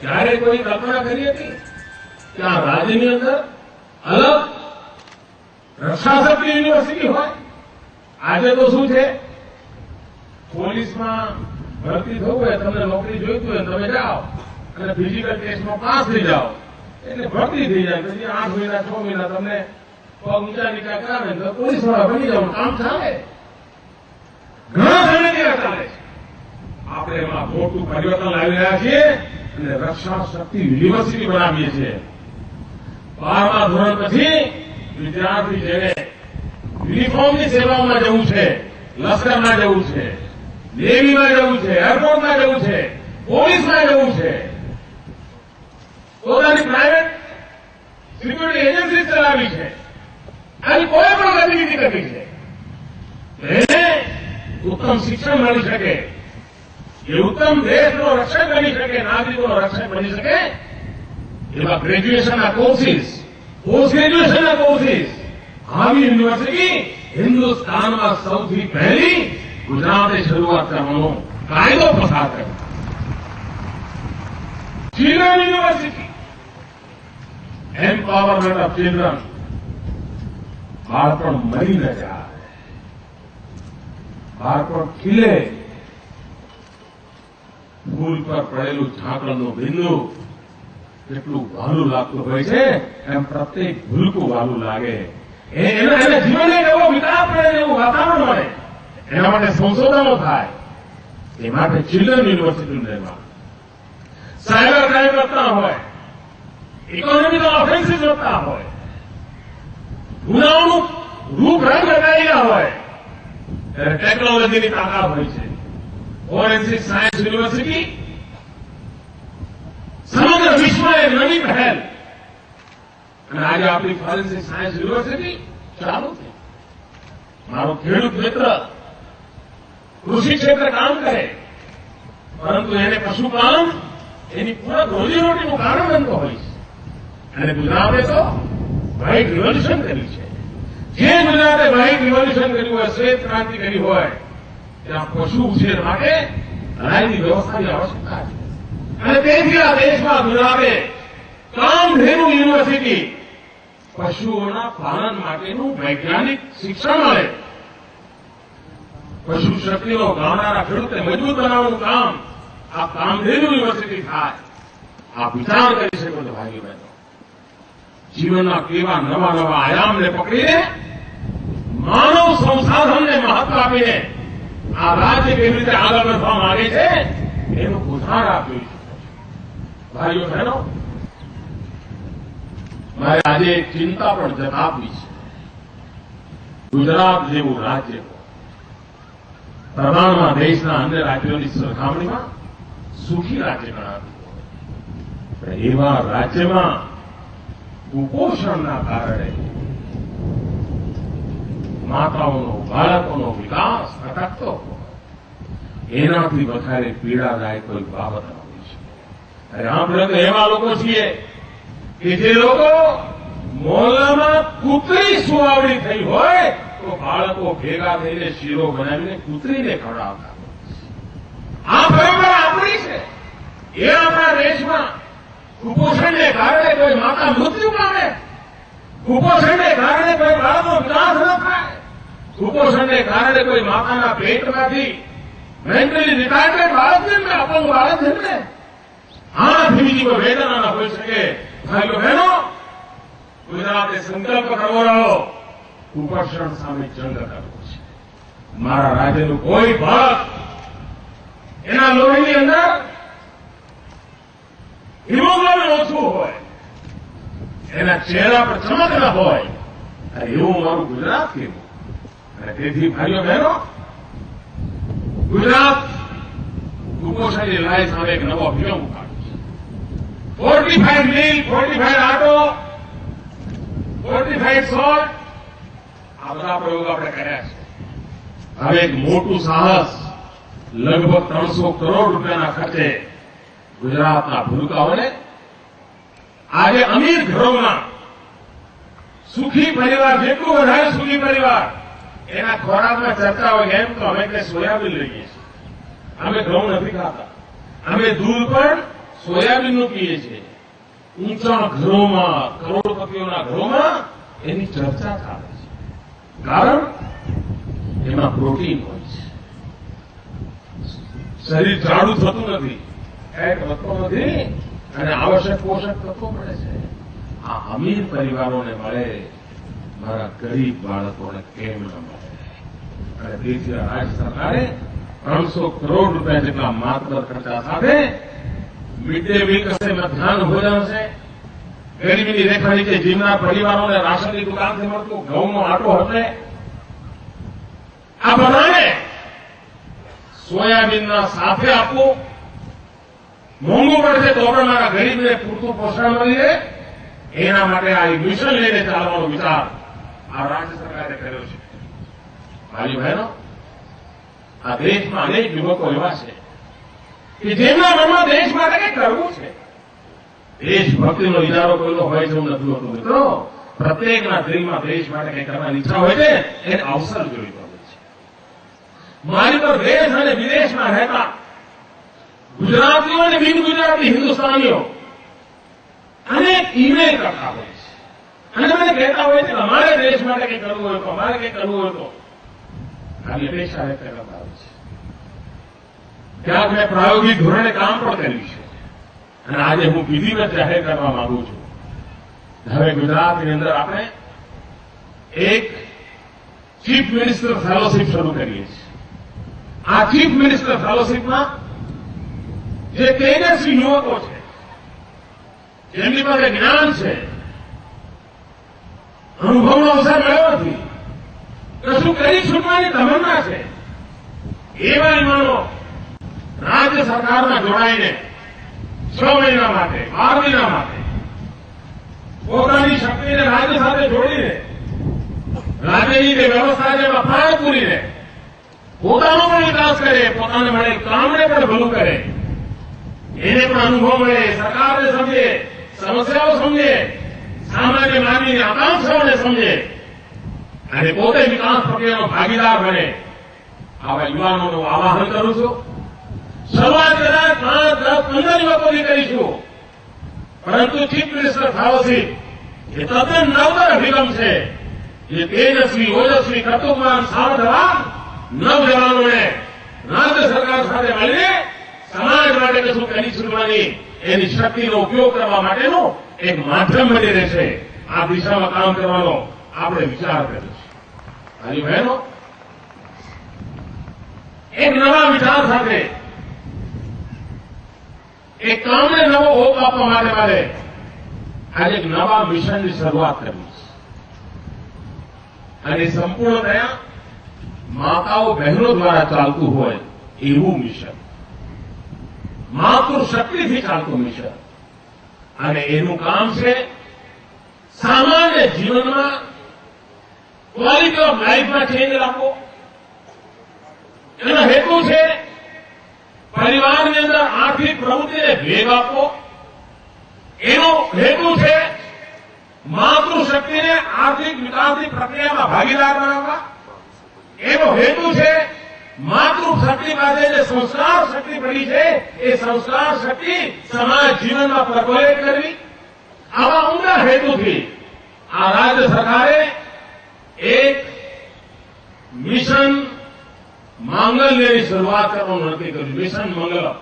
ક્યારે કોઈ કલ્પના કરી હતી કે આ રાજ્યની અંદર અલગ રક્ષાશક્તિ યુનિવર્સિટી હોય? આજે તો શું છે, પોલીસમાં ભરતી થવું હોય, તમને નોકરી જોઈતું હોય, તમે જાઓ અને ફિઝિકલ ટેસ્ટમાં પાસ થઈ જાઓ એટલે ભરતી થઈ જાય. પછી 8 મહિના 6 મહિના તમને પગ ઊંચા નીચા કરાવે તો પોલીસ વાળા બની જવાનું કામ ચાલે. ઘણા સમયથી આ ચાલે છે. આપણે એમાં મોટું પરિવર્તન લાવી રહ્યા છીએ અને રક્ષા શક્તિ યુનિવર્સિટી બનાવીએ છીએ. 12મા ધોરણ પછી વિદ્યાર્થી જેને યુનિફોર્મની સેવામાં જવું છે, લશ્કરમાં જવું છે, નેવીમાં જવું છે, એરફોર્સમાં જવું છે, પોલીસમાં જવું છે, પોતાની પ્રાઇવેટ સિક્યુરિટી એજન્સી ચલાવી છે, આવી કોઈ પણ ગતિવિધિ કરવી છે, એને ઉત્તમ શિક્ષણ મળી શકે, એ ઉત્તમ દેશનો રક્ષક બની શકે, નાગરિકોનો રક્ષક બની શકે એવા ગ્રેજ્યુએશનના કોર્સિસ, પોસ્ટ ગ્રેજ્યુએશનના કોર્સિસ આવી યુનિવર્સિટી હિન્દુસ્તાનમાં સૌથી પહેલી ગુજરાતે શરૂઆત કરવાનો કાયદો પસાર કર્યો. Children university, empowerment of children. બાળપણ મરી ન જાય, બાળપણ ખીલે. ફૂલ પર પડેલું ઝાકળનું બિંદુ જેટલું વહાલું લાગતું હોય છે એમ પ્રત્યેક ભૂલકું વહાલું લાગે. એને જીવન એક એવો વિકાસ મળે, એવું વાતાવરણ મળે, એના માટે સંશોધનો થાય. એ માટે ચિલ્ડ્રન યુનિવર્સિટીનું નિર્માણ. સાયબર ક્રાઇમ વધતા હોય, ઇકોનોમિકલ ઓફેન્સીસ વધતા હોય, ગુનાઓનું રૂપરંગ બદલાયેલા હોય, ત્યારે ટેકનોલોજીની તાકાત હોય છે. ફોરેન્સિક સાયન્સ યુનિવર્સિટી સમગ્ર વિશ્વમાં એક નવી પહેલ, અને આજે આપણી ફોરેન્સિક સાયન્સ યુનિવર્સિટી ચાલુ થઈ. મારો ખેડૂત મિત્ર કૃષિ ક્ષેત્રે કામ કરે, પરંતુ એને પશુપાલન એની પૂરક રોજીરોટીનું કારણ બનતો હોય છે. અને ગુજરાતે તો વ્હાઇટ રિવોલ્યુશન કરી છે. જે ગુજરાતે વ્હાઇટ રિવોલ્યુશન કર્યું હોય, શ્વેત ક્રાંતિ કરી હોય, ત્યાં પશુ ઉછેર માટે લડાઈની વ્યવસ્થાની આવશ્યકતા છે. અને તેથી આ દેશમાં ગુજરાતે કામધેનુ યુનિવર્સિટી, પશુઓના પાલન માટેનું વૈજ્ઞાનિક શિક્ષણ મળે, પશુ શક્તિનો ગામડાના ખેડૂતને મજબૂત બનાવવાનું કામ આ કામધેનુ યુનિવર્સિટી થાય. આપ વિચાર કરી શકો છો ભાઈઓ બહેનો, જીવનના કેવા નવા નવા આયામને પકડીને માનવ સંસાધનને મહત્વ આપીને આ રાજ્ય કેવી રીતે આગળ વધવા માંગે છે એનું ઉદાહરણ આપ્યું છે. ભાઈઓ બહેનો, મારે આજે એક ચિંતા પણ જતાવવી છે. ગુજરાત જેવું રાજ્ય પ્રમાણમાં દેશના અન્ય રાજ્યોની સરખામણીમાં સુખી રાજ્ય ગણાતું હોય, એવા રાજ્યમાં કુપોષણના કારણે માતાઓનો, બાળકોનો વિકાસ અટકતો હોય, એનાથી વધારે પીડાદાયક કોઈ બાબત હોય છે. અરે આપણે તો એવા લોકો છીએ કે જે લોકો મોહલ્લામાં કૂતરી સુવાવડી થઈ હોય તો બાળકો ભેગા થઈને શીરો બનાવીને કૂતરીને ખવડાવતા હોય. આ પરંપરા આપણી છે. એ આપણા દેશમાં કુપોષણને કારણે કોઈ માતા મૃત્યુ પામે, કુપોષણને કારણે કોઈ બાળકનો વિકાસ ન થાય, કુપોષણને કારણે કોઈ માતાના પેટમાંથી મેન્ટલી રિટાયર્ડ બાળક જન્મે, અપંગ બાળક જન્મે, આનાથી બીજી કોઈ વેદના ન હોઈ શકે. ભાઈઓ બહેનો, ગુજરાતે સંકલ્પ કરવો રહ્યો કુપોષણ સામે જંગ કરવો છે. મારા રાજ્યનું કોઈ બાળક એના લોહીની અંદર હિમોગ્લોબિન ઓછું હોય, એના ચહેરા પર ચમક ન હોય, એવું મારું ગુજરાત કેવું. અને તેથી ભાઈઓ બહેનો, ગુજરાત કુપોષણની લડાઈ સામે એક નવો અભિગમ ઉપાડ્યો છે. ફોર્ટિફાઈડ મિલ્ક, ફોર્ટિફાઈડ આટો, ફોર્ટિફાઈડ સોલ્ટ, આ બધા પ્રયોગ આપણે કર્યા છે. હવે એક મોટું સાહસ, લગભગ 300 કરોડ રૂપિયાના ખર્ચે ગુજરાતના ભૂલકાઓને આજે અમીર ઘરોમાં સુખી પરિવાર, જેટલું વધારે સુખી પરિવાર એના ખોરાકમાં ચર્ચા હોય એમ તો અમે કે સોયાબીન લઈએ છીએ, અમે ઘઉં નથી ખાતા, અમે દૂધ પણ સોયાબીનનું પીએ છીએ, ઊંચા ઘરોમાં, કરોડપતિઓના ઘરોમાં એની ચર્ચા ચાલે છે. કારણ એમાં પ્રોટીન હોય છે. શરીર જાડું થતું નથી, ફેટ વધતો નથી અને આવશ્યક પોષક તત્વો મળે છે. આ અમીર પરિવારોને મળે, મારા ગરીબ બાળકોને કેમ ન મળે? અને તેથી રાજ્ય સરકારે 300 કરોડ રૂપિયા જેટલા માત્ર ખર્ચા સાથે મિડ ડે મીલ હશે, મધ્યાહન ભોજન હશે, ગરીબીની રેખા નીચે જીવનાર પરિવારોને રાશનની દુકાનથી મળતું ઘઉંનો આટો હશે. આ બધાને સોયાબીનના સાથે આપવું મોંઘું પડશે તો પણ મારા ગરીબને પૂરતું પોષણ મળી રહે, એના માટે આ મિશન લઈને ચાલવાનો વિચાર આ રાજ્ય સરકારે કર્યો છે. ભાઈઓ બહેનો, આ દેશમાં અનેક યુવકો એવા છે કે જેમના મનમાં દેશ માટે કંઈક કરવું છે. દેશભક્તિનો ઇજારો કોઈનો હોય છે એવું નથી હોતું મિત્રો. પ્રત્યેકના દિલમાં દેશ માટે કંઈક કરવાની ઈચ્છા હોય છે, એને અવસર જોઈતો હોય છે. મારી પર દેશ અને વિદેશમાં રહેતા ગુજરાતીઓ અને બિન ગુજરાતી હિન્દુસ્તાનીઓ અનેક ઈમેલ કરતા હોય છે અને મને કહેતા હોય છે કે અમારે દેશ માટે કંઈક કરવું હોય તો, અમારે કંઈક કરવું હોય તો ખાલી અપેક્ષા વ્યક્ત કરતા હોય છે. ક્યાંક મેં પ્રાયોગિક ધોરણે કામ પણ કર્યું છે અને આજે હું વિધિવત જાહેર કરવા માંગુ છું. હવે ગુજરાતની અંદર આપણે એક ચીફ મિનિસ્ટર ફેલોશીપ શરૂ કરીએ છીએ. આ ચીફ મિનિસ્ટર ફેલોશીપમાં જે તેજસ્વી યુવકો છે, જેમની પાસે જ્ઞાન છે, અનુભવનો અવસર મળ્યો નથી, કશું કરી છૂટવાની તમન્ના છે, એવા યુવાનો રાજ્ય સરકારમાં જોડાઈને 6 મહિના માટે, 12 મહિના માટે પોતાની શક્તિને રાજ્ય સાથે જોડીને રાજ્યની જે વ્યવસ્થા છે એમાં ફાળ પૂરીને પોતાનો પણ વિકાસ કરે, પોતાને મળે કામને પણ ભલું કરે, એને પણ અનુભવ મળે, સરકારને સમજે, સમસ્યાઓ સમજે, સામાન્ય માનવીની આકાંક્ષાઓને સમજે અને પોતે વિકાસ પ્રક્રિયાનો ભાગીદાર બને. આવા યુવાનોનું આવાહન કરું છું. શરૂઆત કદાચ 5, 10, 15 યુવકોની કરીશું, પરંતુ ચીફ મિનિસ્ટર ફેલોશીપ એ તદ્દન નવતર અભિગમ છે. જે તેજસ્વી, ઓજસ્વી, કર્તૃત્વવાન, સામર્થ્યવાન નવજવાનોને રાજ્ય સરકાર સાથે મળીને સમાજ માટે કશું કરી છૂટવાની એની શક્તિનો ઉપયોગ કરવા માટેનું એક માધ્યમ બની રહેશે. આ દિશામાં કામ કરવાનો આપણે વિચાર કર્યો છે. ભાઈઓ બહેનો, એક નવા વિચાર સાથે એક કામને નવો ઓપ આપવા માટે મારે આજે એક નવા મિશનની શરૂઆત કરવી છે અને સંપૂર્ણતયા માતાઓ બહેનો દ્વારા ચાલતું હોય એવું મિશન, માતૃશક્તિથી ચાલતું મિશન. અને એનું કામ છે સામાન્ય જીવનમાં ક્વોલિટી ઓફ લાઈફમાં ચેન્જ લાવવો. એનો હેતુ છે પરિવારની અંદર આર્થિક પ્રવૃત્તિને વેગ આપવો. એનો હેતુ છે માતૃશક્તિને આર્થિક વિકાસની પ્રક્રિયામાં ભાગીદાર બનાવવા. એનો હેતુ છે માતૃશક્તિ પાસે જે સંસ્કાર શક્તિ પડી છે એ સંસ્કાર શક્તિ સમાજ જીવનમાં પ્રગટ કરવી. આવા ઊંડા હેતુથી આ રાજ્ય સરકારે એક મિશન માંગલ્યની શરૂઆત કરવાનું નક્કી કર્યું. મિશન મંગલમ.